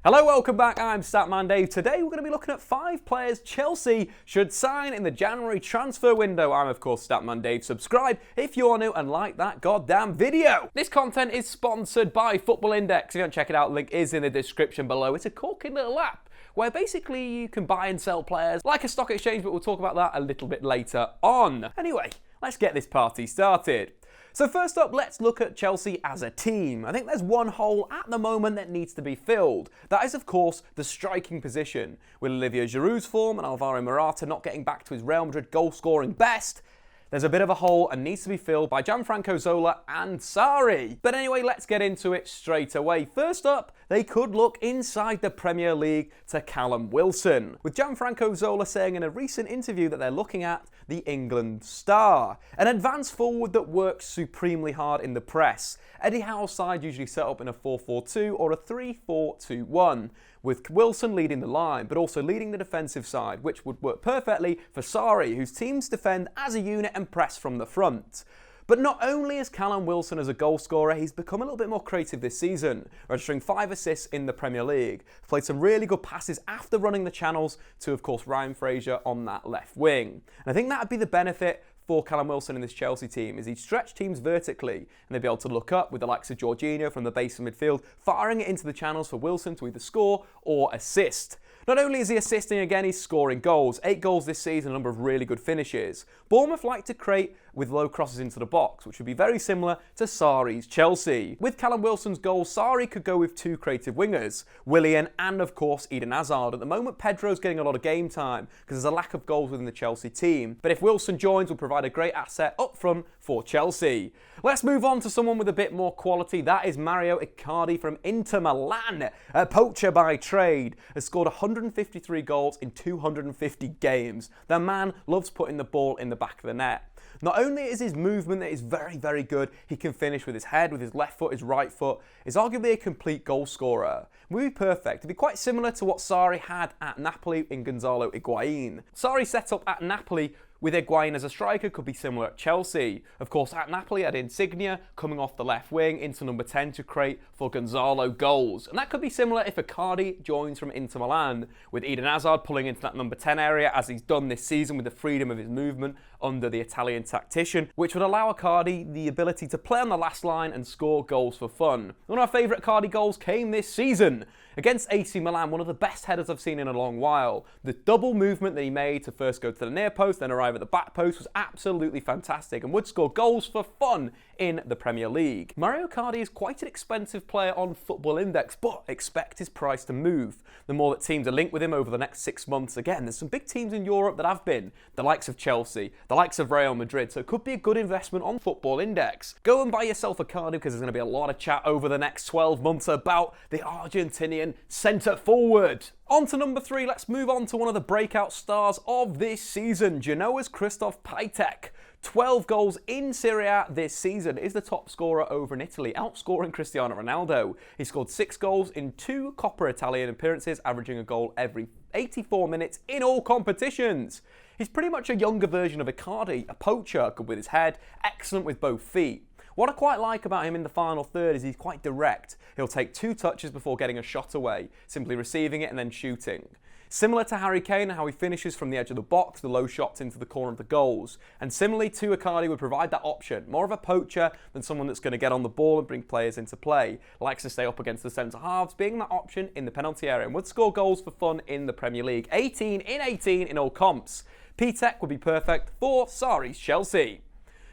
Hello, welcome back. I'm Statman Dave. Today we're going to be looking at 5 players Chelsea should sign in the January transfer window. I'm of course Statman Dave. Subscribe if you're new and like that goddamn video. This content is sponsored by Football Index. If you don't check it out, link is in the description below. It's a corking little app where basically you can buy and sell players like a stock exchange, but we'll talk about that a little bit later on. Anyway, let's get this party started. So first up, let's look at Chelsea as a team. I think there's one hole at the moment that needs to be filled. That is, of course, the striking position. With Olivier Giroud's form and Alvaro Morata not getting back to his Real Madrid goal-scoring best, there's a bit of a hole and needs to be filled by Gianfranco Zola and Sarri. But anyway, let's get into it straight away. First up, they could look inside the Premier League to Callum Wilson, with Gianfranco Zola saying in a recent interview that they're looking at the England star, an advanced forward that works supremely hard in the press. Eddie Howe's side usually set up in a 4-4-2 or a 3-4-2-1, with Wilson leading the line, but also leading the defensive side, which would work perfectly for Sarri, whose teams defend as a unit and press from the front. But not only is Callum Wilson as a goal scorer, he's become a little bit more creative this season, registering 5 assists in the Premier League. Played some really good passes after running the channels to, of course, Ryan Fraser on that left wing. And I think that would be the benefit for Callum Wilson in this Chelsea team, is he'd stretch teams vertically and they'd be able to look up with the likes of Jorginho from the base of midfield, firing it into the channels for Wilson to either score or assist. Not only is he assisting again, he's scoring goals. 8 goals this season, a number of really good finishes. Bournemouth like to create with low crosses into the box, which would be very similar to Sarri's Chelsea. With Callum Wilson's goal, Sarri could go with 2 creative wingers, Willian and of course Eden Hazard. At the moment, Pedro's getting a lot of game time because there's a lack of goals within the Chelsea team. But if Wilson joins, will provide a great asset up front for Chelsea. Let's move on to someone with a bit more quality. That is Mauro Icardi from Inter Milan. A poacher by trade, has scored 153 goals in 250 games. The man loves putting the ball in the back of the net. Not only is his movement that is very, very good, he can finish with his head, with his left foot, his right foot. He's arguably a complete goal scorer. Would be perfect. It'd be quite similar to what Sarri had at Napoli in Gonzalo Higuian. Sarri set up at Napoli with Higuain as a striker could be similar at Chelsea. Of course, at Napoli had Insigne coming off the left wing into number 10 to create for Gonzalo goals. And that could be similar if Icardi joins from Inter Milan, with Eden Hazard pulling into that number 10 area as he's done this season with the freedom of his movement under the Italian tactician, which would allow Icardi the ability to play on the last line and score goals for fun. One of our favourite Icardi goals came this season against AC Milan, one of the best headers I've seen in a long while. The double movement that he made to first go to the near post, then arrive at the back post was absolutely fantastic and would score goals for fun in the Premier League. Mauro Icardi is quite an expensive player on Football Index, but expect his price to move. The more that teams are linked with him over the next 6 months, again, there's some big teams in Europe that have been, the likes of Chelsea, the likes of Real Madrid, so it could be a good investment on Football Index. Go and buy yourself a Icardi because there's going to be a lot of chat over the next 12 months about the Argentinian centre forward. On to number 3, let's move on to one of the breakout stars of this season, Genoa's Krzysztof Piatek. 12 goals in Serie A this season, is the top scorer over in Italy, outscoring Cristiano Ronaldo. He scored 6 goals in 2 Coppa Italian appearances, averaging a goal every 84 minutes in all competitions. He's pretty much a younger version of Icardi, a poacher, good with his head, excellent with both feet. What I quite like about him in the final third is he's quite direct. He'll take 2 touches before getting a shot away, simply receiving it and then shooting. Similar to Harry Kane, how he finishes from the edge of the box, the low shots into the corner of the goals. And similarly to Icardi would provide that option. More of a poacher than someone that's going to get on the ball and bring players into play. Likes to stay up against the centre-halves, being that option in the penalty area, and would score goals for fun in the Premier League. 18 in all comps. Piatek would be perfect for Sarri's Chelsea.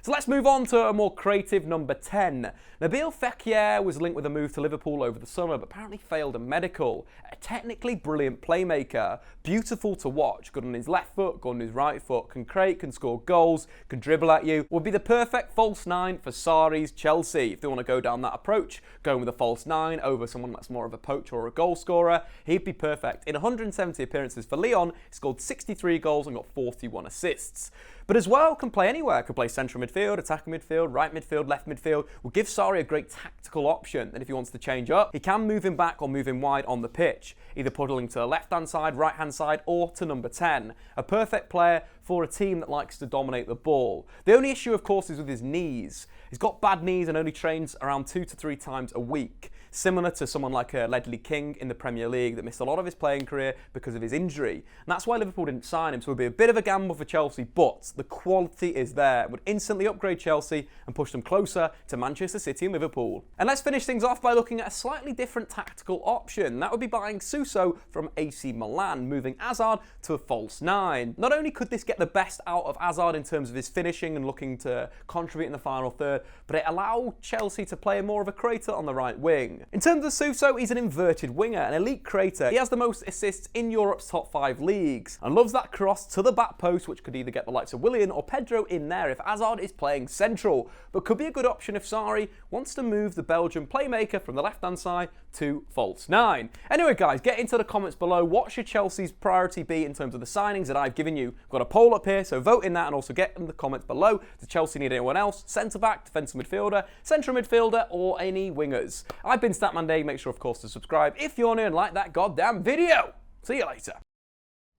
So let's move on to a more creative number 10. Nabil Fekir was linked with a move to Liverpool over the summer, but apparently failed a medical. A technically brilliant playmaker, beautiful to watch, good on his left foot, good on his right foot, can create, can score goals, can dribble at you, would be the perfect false 9 for Sarri's Chelsea. If they want to go down that approach, going with a false 9 over someone that's more of a poacher or a goal scorer, he'd be perfect. In 170 appearances for Lyon, he scored 63 goals and got 41 assists. But as well, can play anywhere. Could play central midfield, attacking midfield, right midfield, left midfield. Will give Sarri a great tactical option. And if he wants to change up, he can move him back or move him wide on the pitch. Either puddling to the left-hand side, right-hand side, or to number 10. A perfect player for a team that likes to dominate the ball. The only issue, of course, is with his knees. He's got bad knees and only trains around 2 to 3 times a week. similar to someone like Ledley King in the Premier League that missed a lot of his playing career because of his injury. And that's why Liverpool didn't sign him, so it would be a bit of a gamble for Chelsea, but the quality is there. It would instantly upgrade Chelsea and push them closer to Manchester City and Liverpool. And let's finish things off by looking at a slightly different tactical option. That would be buying Suso from AC Milan, moving Hazard to a false 9. Not only could this get the best out of Hazard in terms of his finishing and looking to contribute in the final third, but it allowed Chelsea to play more of a creator on the right wing. In terms of Suso, he's an inverted winger, an elite creator. He has the most assists in Europe's top 5 leagues and loves that cross to the back post, which could either get the likes of Willian or Pedro in there if Hazard is playing central, but could be a good option if Sarri wants to move the Belgian playmaker from the left-hand side to false 9. Anyway guys, get into the comments below. What should Chelsea's priority be in terms of the signings that I've given you? I've got a poll up here, so vote in that and also get in the comments below. Does Chelsea need anyone else? Centre-back, defensive midfielder, central midfielder, or any wingers? I've been Statman Dave. Make sure, of course, to subscribe if you're new and like that goddamn video. See you later.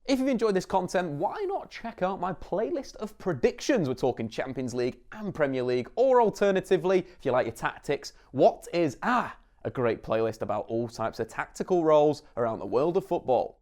If you've enjoyed this content, why not check out my playlist of predictions? We're talking Champions League and Premier League, or alternatively, if you like your tactics, what is a great playlist about all types of tactical roles around the world of football.